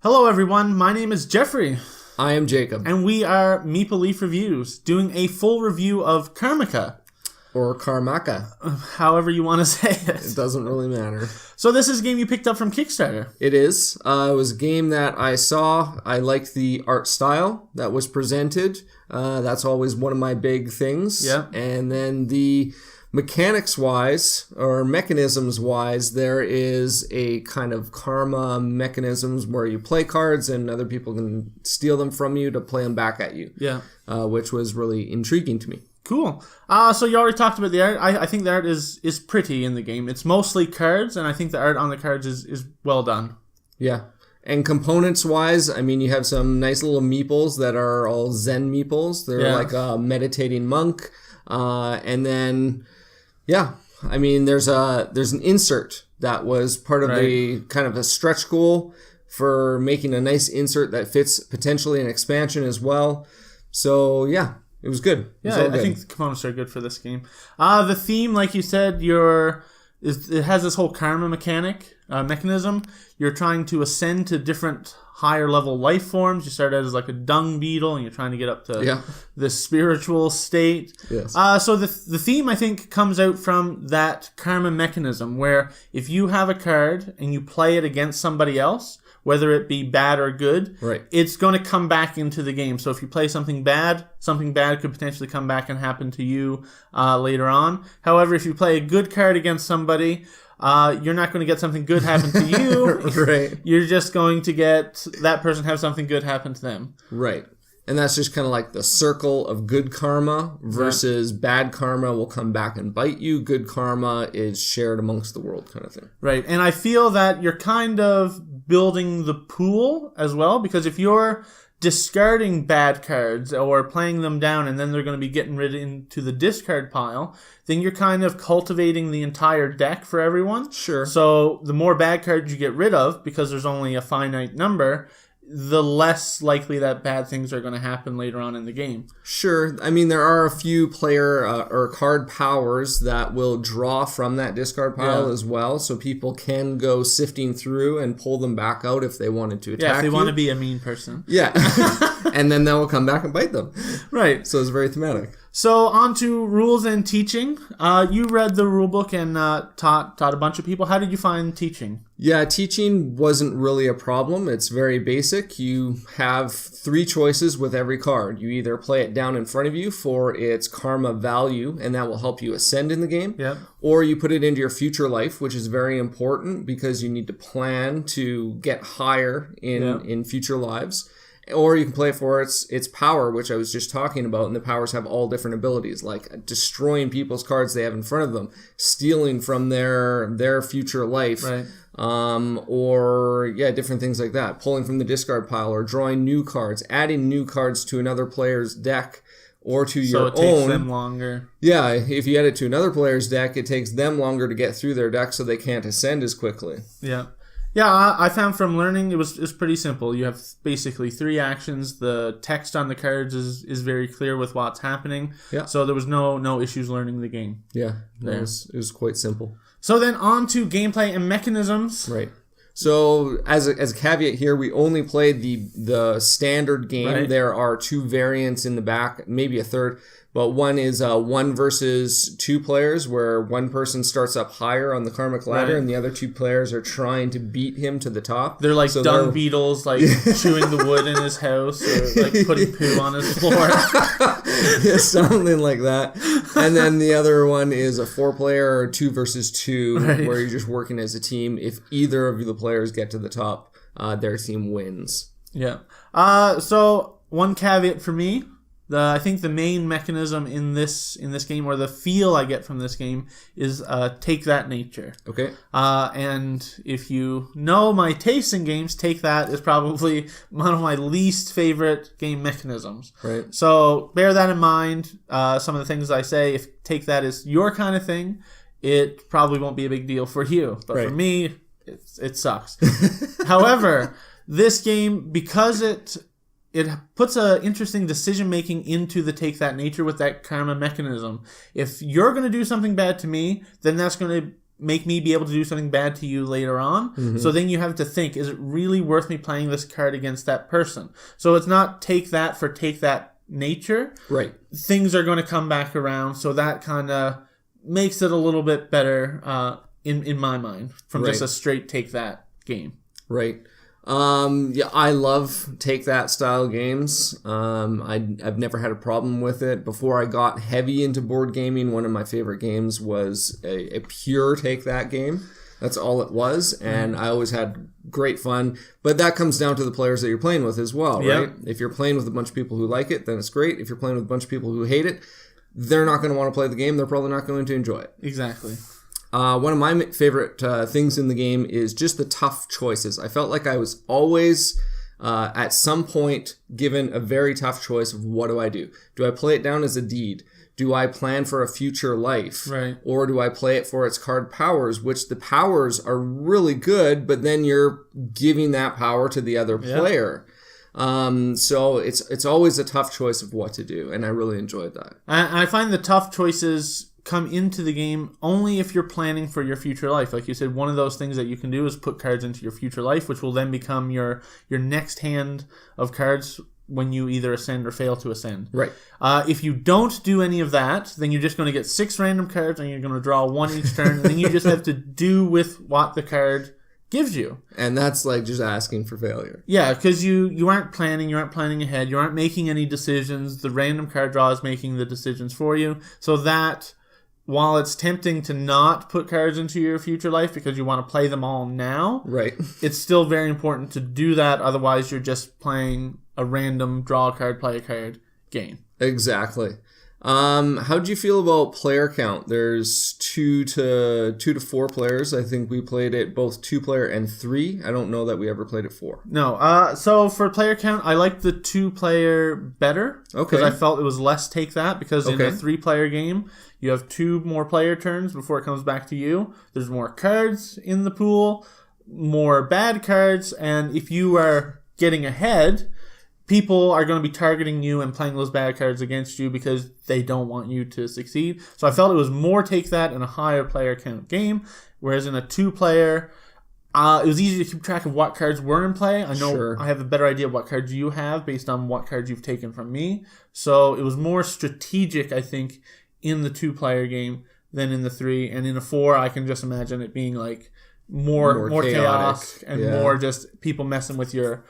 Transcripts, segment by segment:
Hello everyone, my name is Jeffrey. I am Jacob. And we are Meeple Leaf Reviews, doing a full review of Karmaka. Or Karmaka. However you want to say it. It doesn't really matter. So this is a game you picked up from Kickstarter. It is. It was a game that I saw. I liked the art style that was presented. That's always one of my big things. Yeah. And then the mechanics-wise, or mechanisms-wise, there is a kind of karma mechanisms where you play cards and other people can steal them from you to play them back at you. Yeah. Which was really intriguing to me. Cool. So you already talked about the art. I think the art is pretty in the game. It's mostly cards, and I think the art on the cards is well done. Yeah. And components-wise, I mean, you have some nice little meeples that are all Zen meeples. They're like a meditating monk. And then, yeah, I mean, there's an insert that was part of the kind of a stretch goal for making a nice insert that fits potentially an expansion as well. So, yeah. It was good. Yeah, I think the components are good for this game. The theme, like you said, it has this whole karma mechanism. You're trying to ascend to different higher level life forms. You start out as like a dung beetle, and you're trying to get up to this spiritual state. Yes. So the theme, I think, comes out from that karma mechanism, where if you have a card and you play it against somebody else, whether it be bad or good, it's going to come back into the game. So if you play something bad could potentially come back and happen to you later on. However, if you play a good card against somebody, you're not going to get something good happen to you. You're just going to get that person have something good happen to them. Right. And that's just kind of like the circle of good karma versus bad karma will come back and bite you. Good karma is shared amongst the world kind of thing. Right. And I feel that you're kind of building the pool as well, because if you're discarding bad cards or playing them down and then they're going to be getting rid into the discard pile, then you're kind of cultivating the entire deck for everyone. Sure. So the more bad cards you get rid of, because there's only a finite number, the less likely that bad things are going to happen later on in the game. Sure. I mean, there are a few player or card powers that will draw from that discard pile as well, so people can go sifting through and pull them back out if they wanted to attack you. Yeah, if they want to be a mean person. Yeah. And then they will come back and bite them. Right. So it's very thematic. So on to rules and teaching. You read the rulebook and taught a bunch of people. How did you find teaching? Yeah, teaching wasn't really a problem. It's very basic. You have 3 choices with every card. You either play it down in front of you for its karma value, and that will help you ascend in the game. Yep. Or you put it into your future life, which is very important because you need to plan to get higher in future lives. Or you can play for its power, which I was just talking about, and the powers have all different abilities, like destroying people's cards they have in front of them, stealing from their future life, or different things like that, pulling from the discard pile, or drawing new cards, adding new cards to another player's deck, or to your own. So it takes them longer. Yeah, if you add it to another player's deck, it takes them longer to get through their deck, so they can't ascend as quickly. Yeah. Yeah, I found from learning it was pretty simple. You have basically 3 actions. The text on the cards is very clear with what's happening. Yeah. So there was no issues learning the game. Yeah, it was quite simple. So then on to gameplay and mechanisms. Right. So as a caveat here, we only played the standard game. Right. There are 2 variants in the back, maybe a third. But one is 1 versus 2 players, where one person starts up higher on the karmic ladder, and the other 2 players are trying to beat him to the top. They're like dung beetles, like chewing the wood in his house, or like putting poo on his floor. Yeah, something like that. And then the other one is a 4-player or 2 versus 2, where you're just working as a team. If either of the players get to the top, their team wins. Yeah. So one caveat for me. I think the main mechanism in this game, or the feel I get from this game, is take that nature. Okay. And if you know my taste in games, take that is probably one of my least favorite game mechanisms. Right. So bear that in mind. Some of the things I say, if take that is your kind of thing, it probably won't be a big deal for you. But for me, it sucks. However, this game, because it puts an interesting decision-making into the take that nature with that karma mechanism. If you're going to do something bad to me, then that's going to make me be able to do something bad to you later on. Mm-hmm. So then you have to think, is it really worth me playing this card against that person? So it's not take that for take that nature. Right. Things are going to come back around. So that kind of makes it a little bit better in my mind from just a straight take that game. Right. Yeah, I love take that style games. I've never had a problem with it. Before I got heavy into board gaming, one of my favorite games was a pure take that game. That's all it was, and I always had great fun. But that comes down to the players that you're playing with as well, right? Yep. If you're playing with a bunch of people who like it, then it's great. If you're playing with a bunch of people who hate it, they're not going to want to play the game. They're probably not going to enjoy it. Exactly. One of my favorite things in the game is just the tough choices. I felt like I was always, at some point, given a very tough choice of what do I do? Do I play it down as a deed? Do I plan for a future life? Right. Or do I play it for its card powers, which the powers are really good, but then you're giving that power to the other player. So it's always a tough choice of what to do, and I really enjoyed that. I find the tough choices come into the game only if you're planning for your future life. Like you said, one of those things that you can do is put cards into your future life, which will then become your next hand of cards when you either ascend or fail to ascend. Right. If you don't do any of that, then you're just going to get 6 random cards and you're going to draw 1 each turn, and then you just have to do with what the card gives you. And that's like just asking for failure. Yeah, because you aren't planning ahead, you aren't making any decisions. The random card draw is making the decisions for you. So that, while it's tempting to not put cards into your future life because you want to play them all now, right, it's still very important to do that. Otherwise, you're just playing a random draw a card, play a card game. Exactly. How do you feel about player count? There's 2 to 4 players. I think we played it both 2-player and 3. I don't know that we ever played it 4. No. So for player count, I like the 2-player better. Okay. Because I felt it was less take that. Because in a 3-player game, you have 2 more player turns before it comes back to you. There's more cards in the pool, more bad cards, and if you are getting ahead, people are going to be targeting you and playing those bad cards against you because they don't want you to succeed. So I felt it was more take that in a higher player count game, whereas in a 2-player, it was easy to keep track of what cards were in play. I know I have a better idea of what cards you have based on what cards you've taken from me. So it was more strategic, I think, in the 2-player game than in the 3. And in a 4, I can just imagine it being like more chaos and more just people messing with your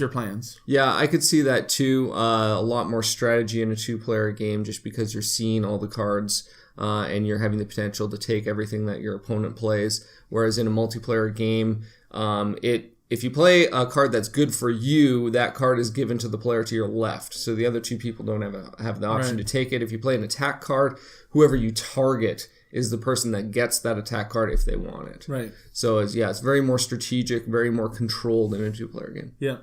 plans. Yeah, I could see that too. A lot more strategy in a 2-player game just because you're seeing all the cards and you're having the potential to take everything that your opponent plays. Whereas in a multiplayer game, if you play a card that's good for you, that card is given to the player to your left. So the other 2 people don't have the option to take it. If you play an attack card, whoever you target is the person that gets that attack card if they want it. Right. So it's very more strategic, very more controlled in a 2-player game. Yeah.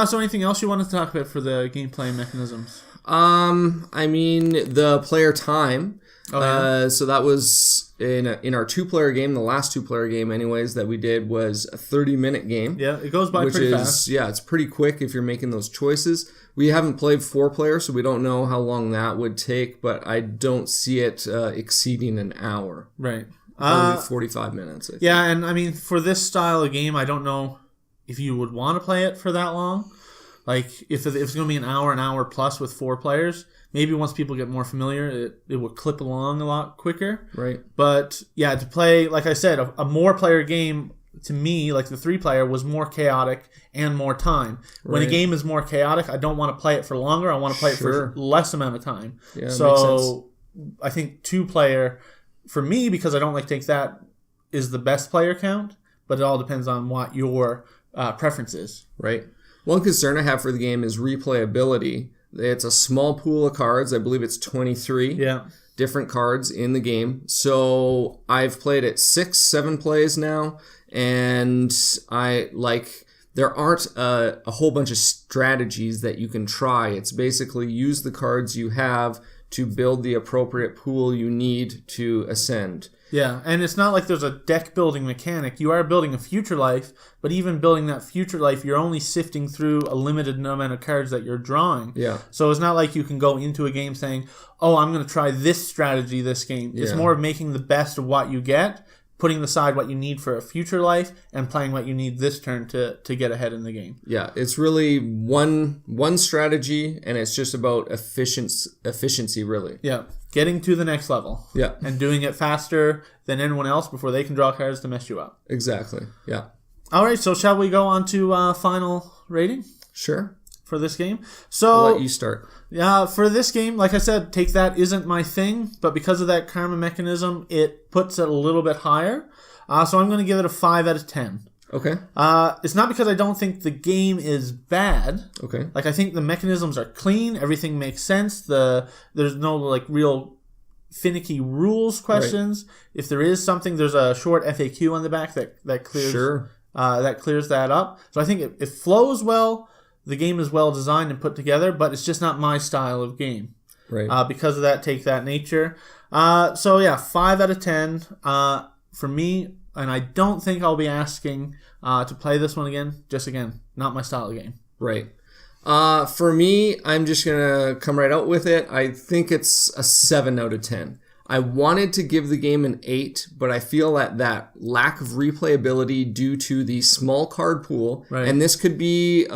So anything else you wanted to talk about for the gameplay mechanisms? I mean, the player time. Oh, yeah. So that was in our 2-player game, the last 2-player game anyways that we did was a 30-minute game. Yeah, it goes by pretty fast. Yeah, it's pretty quick if you're making those choices. We haven't played 4-player, so we don't know how long that would take, but I don't see it exceeding an hour. Right. Only 45 minutes, I think. Yeah, and I mean, for this style of game, I don't know if you would want to play it for that long. Like, if it's going to be an hour plus with 4 players, maybe once people get more familiar, it will clip along a lot quicker. Right. But, yeah, to play, like I said, a more player game, to me, like the 3-player, was more chaotic and more time. When a game is more chaotic, I don't want to play it for longer. I want to play it for less amount of time. Yeah, so makes sense. I think 2-player, for me, because I don't like take that, is the best player count, but it all depends on what your preferences. Right. One concern I have for the game is replayability. It's a small pool of cards. I believe it's 23 different cards in the game. So I've played it 6-7 plays now, and there aren't a whole bunch of strategies that you can try. It's basically use the cards you have to build the appropriate pool you need to ascend. Yeah, and it's not like there's a deck building mechanic. You are building a future life, but even building that future life, you're only sifting through a limited amount of cards that you're drawing. Yeah. So it's not like you can go into a game saying, oh, I'm going to try this strategy this game. It's more of making the best of what you get, putting aside what you need for a future life, and playing what you need this turn to get ahead in the game. Yeah, it's really one strategy, and it's just about efficiency, really. Yeah, getting to the next level. Yeah. And doing it faster than anyone else before they can draw cards to mess you up. Exactly, yeah. All right, so shall we go on to final rating? Sure. For this game? So I'll let you start. Yeah, for this game, like I said, Take That isn't my thing, but because of that karma mechanism, it puts it a little bit higher. So I'm going to give it a 5 out of 10. Okay. It's not because I don't think the game is bad. Okay. Like, I think the mechanisms are clean, everything makes sense. There's no like real finicky rules questions. Right. If there is something, there's a short FAQ on the back that clears that clears that up. So I think it flows well. The game is well designed and put together, but it's just not my style of game. Right. Because of that Take That nature. So yeah, 5 out of 10 for me, and I don't think I'll be asking to play this one again. Just again, not my style of game. Right. For me, I'm just going to come right out with it. I think it's a 7 out of 10. I wanted to give the game an 8, but I feel that lack of replayability due to the small card pool, and this could be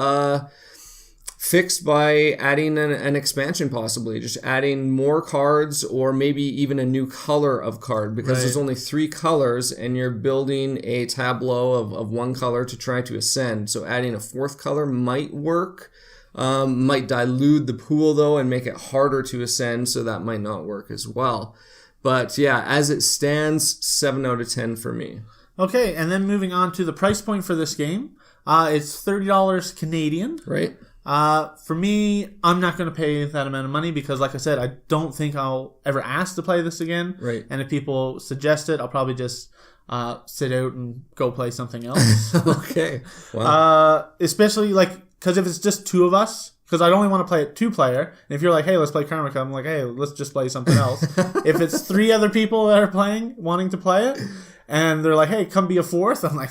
fixed by adding an expansion possibly, just adding more cards or maybe even a new color of card, because there's only 3 colors and you're building a tableau of one color to try to ascend. So adding a 4th color might work. Might dilute the pool though and make it harder to ascend, so that might not work as well. But yeah, as it stands, 7 out of 10 for me. Okay, and then moving on to the price point for this game. It's $30 Canadian. Right. For me, I'm not going to pay that amount of money because, like I said, I don't think I'll ever ask to play this again. Right. And if people suggest it, I'll probably just sit out and go play something else. Okay. Wow. Especially, like, because if it's just 2 of us, because I'd only want to play it 2-player, and if you're like, hey, let's play Karmaka, I'm like, hey, let's just play something else. If it's 3 other people that are wanting to play it, and they're like, hey, come be a 4th, I'm like,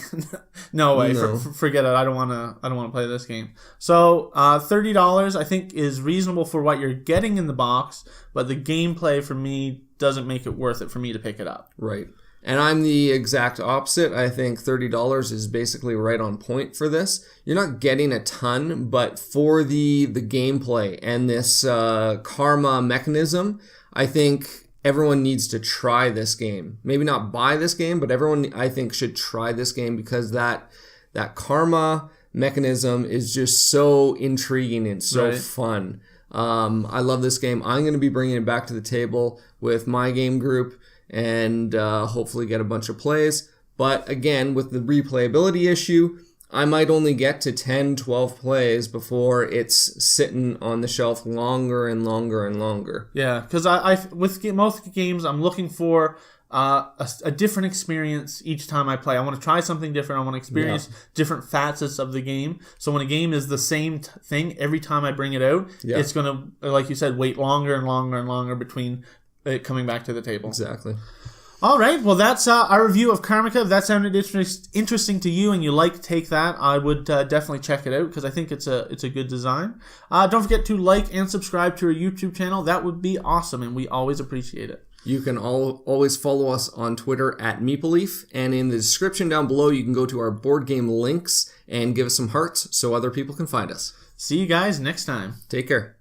no way, forget it. I don't want to play this game. So $30 I think is reasonable for what you're getting in the box, but the gameplay for me doesn't make it worth it for me to pick it up. Right. And I'm the exact opposite. I think $30 is basically right on point for this. You're not getting a ton, but for the gameplay and this karma mechanism, I think everyone needs to try this game. Maybe not buy this game, but everyone, I think, should try this game because that karma mechanism is just so intriguing and so fun. I love this game. I'm going to be bringing it back to the table with my game group and hopefully get a bunch of plays. But again, with the replayability issue, I might only get to 10, 12 plays before it's sitting on the shelf longer and longer and longer. Yeah, because with most games, I'm looking for a different experience each time I play. I want to try something different. I want to experience different facets of the game. So when a game is the same thing every time I bring it out, it's going to, like you said, wait longer and longer and longer between it coming back to the table. Exactly. All right. Well, that's our review of Karmaka. If that sounded interesting to you and you like Take That, I would definitely check it out because I think it's a good design. Don't forget to like and subscribe to our YouTube channel. That would be awesome, and we always appreciate it. You can always follow us on Twitter at MeepleLeaf, and in the description down below, you can go to our board game links and give us some hearts so other people can find us. See you guys next time. Take care.